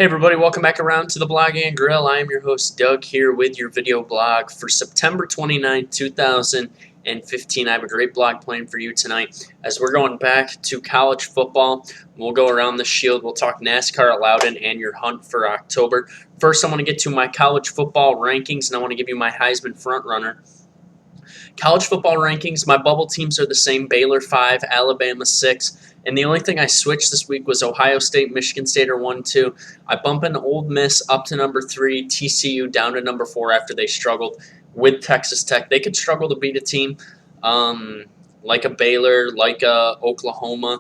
Hey everybody, welcome back around to the Blog and Grill. I am your host Doug here with your video blog for September 29, 2015. I have a great blog planned for you tonight as we're going back to college football. We'll go around the Shield. We'll talk NASCAR at Loudon and your hunt for October. First, I want to get to my college football rankings, and I want to give you my Heisman frontrunner. College football rankings, my bubble teams are the same: Baylor 5, Alabama 6. And the only thing I switched this week was Ohio State, Michigan State are 1-2. I bump in Ole Miss up to number 3, TCU down to number 4 after they struggled with Texas Tech. They could struggle to beat a team like a Baylor, like a Oklahoma,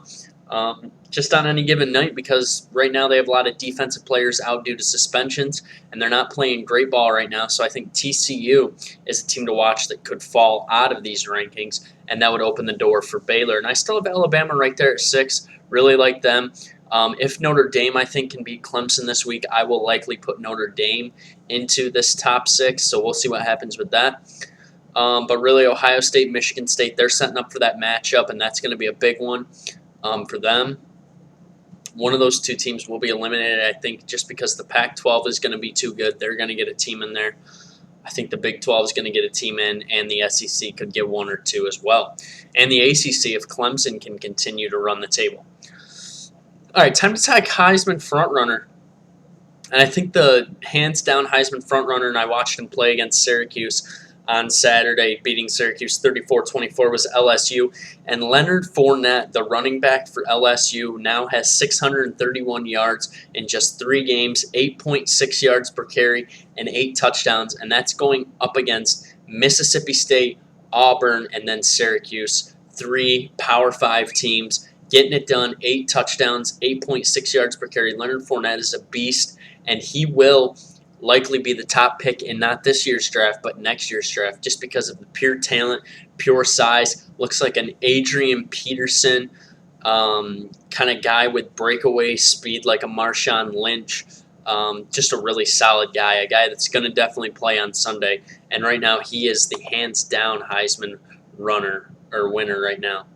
just on any given night, because right now they have a lot of defensive players out due to suspensions, and they're not playing great ball right now. So I think TCU is a team to watch that could fall out of these rankings, and that would open the door for Baylor. And I still have Alabama right there at 6. Really like them. If Notre Dame, I think, can beat Clemson this week, I will likely put Notre Dame into this top 6, so we'll see what happens with that. But really, Ohio State, Michigan State, they're setting up for that matchup, and that's going to be a big one for them. One of those two teams will be eliminated, I think, just because the Pac-12 is going to be too good. They're going to get a team in there. I think the Big 12 is going to get a team in, and the SEC could get one or two as well. And the ACC, if Clemson can continue to run the table. All right, time to talk Heisman frontrunner. And I think the hands-down Heisman frontrunner, and I watched him play against Syracuse on Saturday, beating Syracuse 34-24, was LSU. And Leonard Fournette, the running back for LSU, now has 631 yards in just 3 games, 8.6 yards per carry, and 8 touchdowns. And that's going up against Mississippi State, Auburn, and then Syracuse. 3 Power 5 teams getting it done, 8 touchdowns, 8.6 yards per carry. Leonard Fournette is a beast, and he will likely be the top pick in not this year's draft, but next year's draft, just because of the pure talent, pure size. Looks like an Adrian Peterson kind of guy with breakaway speed, like a Marshawn Lynch. Just a really solid guy, a guy that's going to definitely play on Sunday. And right now, he is the hands-down Heisman winner right now.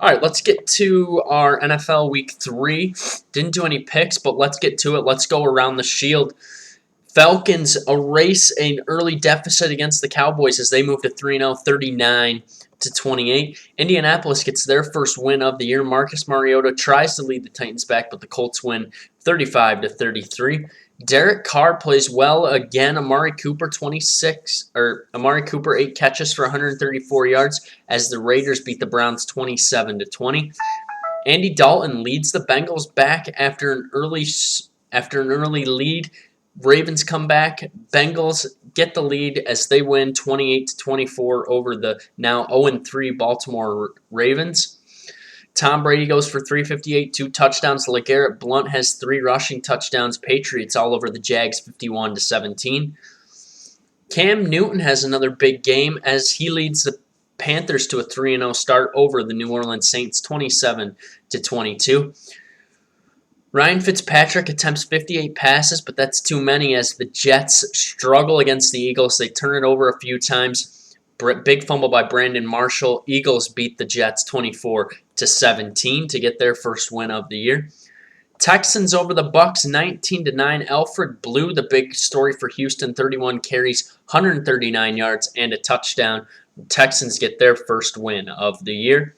All right, let's get to our NFL Week 3. Didn't do any picks, but let's get to it. Let's go around the Shield. Falcons erase an early deficit against the Cowboys as they move to 3-0, 39-28. Indianapolis gets their first win of the year. Marcus Mariota tries to lead the Titans back, but the Colts win 35-33. Derek Carr plays well again. Amari Cooper 8 catches for 134 yards as the Raiders beat the Browns 27-20. Andy Dalton leads the Bengals back after an early lead. Ravens come back. Bengals get the lead as they win 28-24 over the now 0-3 Baltimore Ravens. Tom Brady goes for 358, 2 touchdowns. LeGarrette Blount has 3 rushing touchdowns. Patriots all over the Jags, 51-17. Cam Newton has another big game as he leads the Panthers to a 3-0 start over the New Orleans Saints, 27-22. Ryan Fitzpatrick attempts 58 passes, but that's too many as the Jets struggle against the Eagles. They turn it over a few times. Big fumble by Brandon Marshall. Eagles beat the Jets 24-17 to get their first win of the year. Texans over the Bucks 19-9. Alfred Blue, the big story for Houston, 31 carries, 139 yards, and a touchdown. Texans get their first win of the year.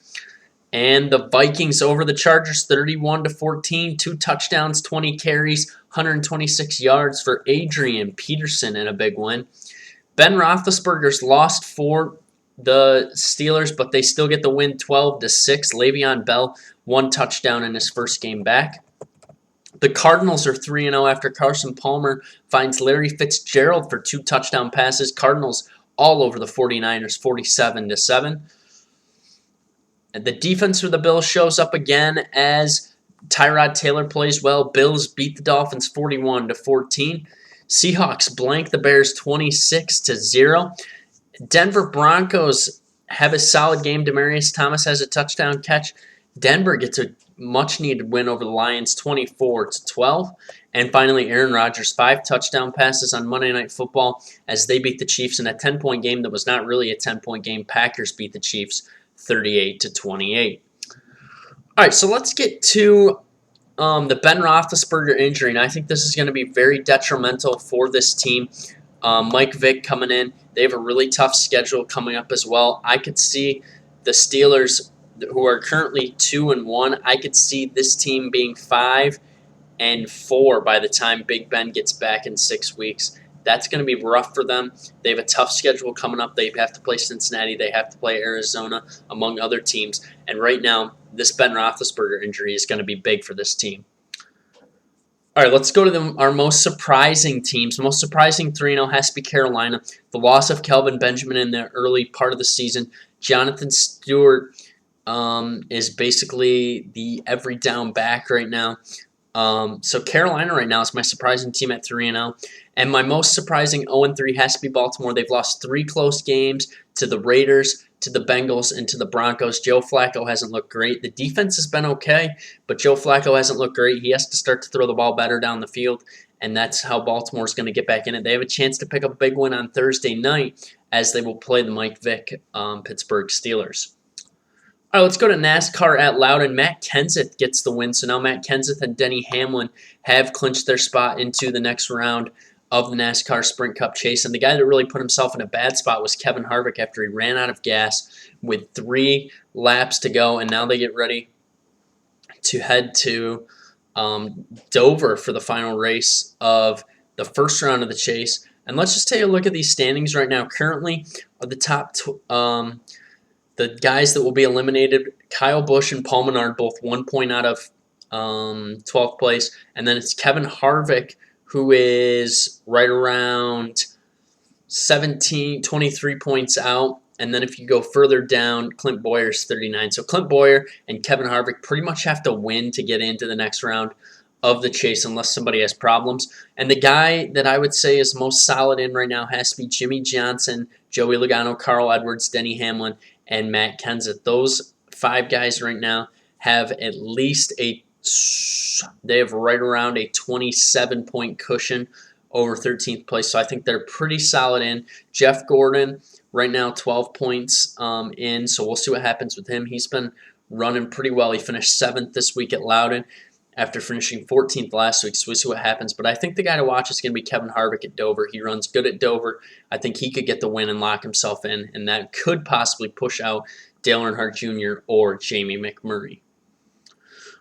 And the Vikings over the Chargers 31-14. 2 touchdowns, 20 carries, 126 yards for Adrian Peterson in a big win. Ben Roethlisberger's lost for the Steelers, but they still get the win 12-6. Le'Veon Bell, 1 touchdown in his first game back. The Cardinals are 3-0 after Carson Palmer finds Larry Fitzgerald for 2 touchdown passes. Cardinals all over the 49ers, 47-7. And the defense for the Bills shows up again as Tyrod Taylor plays well. Bills beat the Dolphins 41-14. Seahawks blank the Bears 26-0. Denver Broncos have a solid game. Demaryius Thomas has a touchdown catch. Denver gets a much-needed win over the Lions 24-12. And finally, Aaron Rodgers, 5 touchdown passes on Monday Night Football as they beat the Chiefs in a 10-point game that was not really a 10-point game. Packers beat the Chiefs 38-28. All right, so let's get to The Ben Roethlisberger injury, and I think this is going to be very detrimental for this team. Mike Vick coming in. They have a really tough schedule coming up as well. I could see the Steelers, who are currently 2-1, I could see this team being 5-4 by the time Big Ben gets back in 6 weeks. That's going to be rough for them. They have a tough schedule coming up. They have to play Cincinnati. They have to play Arizona, among other teams. And right now, this Ben Roethlisberger injury is going to be big for this team. All right, let's go to our most surprising teams. Most surprising 3-0 has to be Carolina. The loss of Kelvin Benjamin in the early part of the season. Jonathan Stewart is basically the every down back right now. So Carolina right now is my surprising team at 3-0. And my most surprising 0-3 has to be Baltimore. They've lost 3 close games to the Raiders, to the Bengals, and to the Broncos. Joe Flacco hasn't looked great. The defense has been okay, but Joe Flacco hasn't looked great. He has to start to throw the ball better down the field, and that's how Baltimore's going to get back in it. They have a chance to pick up a big win on Thursday night as they will play the Mike Vick Pittsburgh Steelers. All right, let's go to NASCAR at Loudon. Matt Kenseth gets the win. So now Matt Kenseth and Denny Hamlin have clinched their spot into the next round of the NASCAR Sprint Cup chase. And the guy that really put himself in a bad spot was Kevin Harvick after he ran out of gas with 3 laps to go. And now they get ready to head to Dover for the final race of the first round of the chase. And let's just take a look at these standings right now. Currently, the top the guys that will be eliminated, Kyle Busch and Paul Menard, both 1 point out of 12th place. And then it's Kevin Harvick, who is right around 23 points out. And then if you go further down, Clint Bowyer's 39. So Clint Bowyer and Kevin Harvick pretty much have to win to get into the next round of the chase unless somebody has problems. And the guy that I would say is most solid in right now has to be Jimmy Johnson, Joey Logano, Carl Edwards, Denny Hamlin, and Matt Kenseth. Those 5 guys right now have at least they have right around a 27-point cushion over 13th place. So I think they're pretty solid in. Jeff Gordon, right now 12 points in. So we'll see what happens with him. He's been running pretty well. He finished 7th this week at Loudon after finishing 14th last week. So we'll see what happens. But I think the guy to watch is going to be Kevin Harvick at Dover. He runs good at Dover. I think he could get the win and lock himself in. And that could possibly push out Dale Earnhardt Jr. or Jamie McMurray.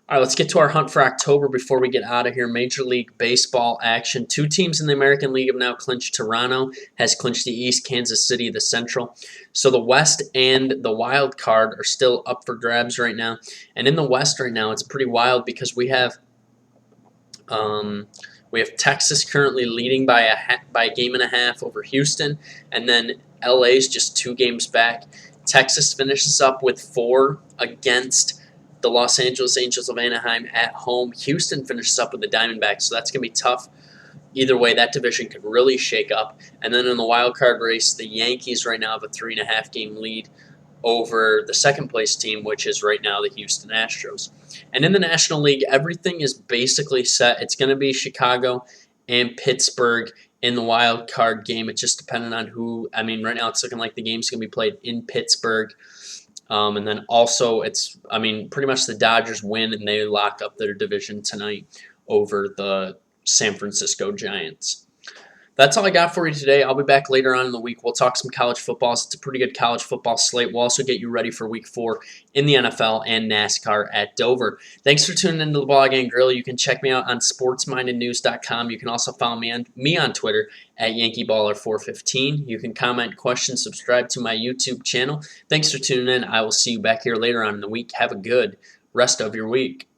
All right, let's get to our hunt for October before we get out of here. Major League Baseball action. 2 teams in the American League have now clinched. Toronto has clinched the East, Kansas City the Central. So the West and the wild card are still up for grabs right now. And in the West right now, it's pretty wild because we have Texas currently leading by a game and a half over Houston, and then LA's just 2 games back. Texas finishes up with 4 against the Los Angeles Angels of Anaheim at home. Houston finishes up with the Diamondbacks, so that's going to be tough. Either way, that division could really shake up. And then in the wild card race, the Yankees right now have a 3.5 game lead over the second place team, which is right now the Houston Astros. And in the National League, everything is basically set. It's going to be Chicago and Pittsburgh in the wild card game. It's just depending on who. I mean, right now it's looking like the game's going to be played in Pittsburgh. And then also pretty much the Dodgers win and they lock up their division tonight over the San Francisco Giants. That's all I got for you today. I'll be back later on in the week. We'll talk some college football. It's a pretty good college football slate. We'll also get you ready for Week 4 in the NFL and NASCAR at Dover. Thanks for tuning into the Blog and Grill. You can check me out on sportsmindednews.com. You can also follow me on Twitter at YankeeBaller415. You can comment, question, subscribe to my YouTube channel. Thanks for tuning in. I will see you back here later on in the week. Have a good rest of your week.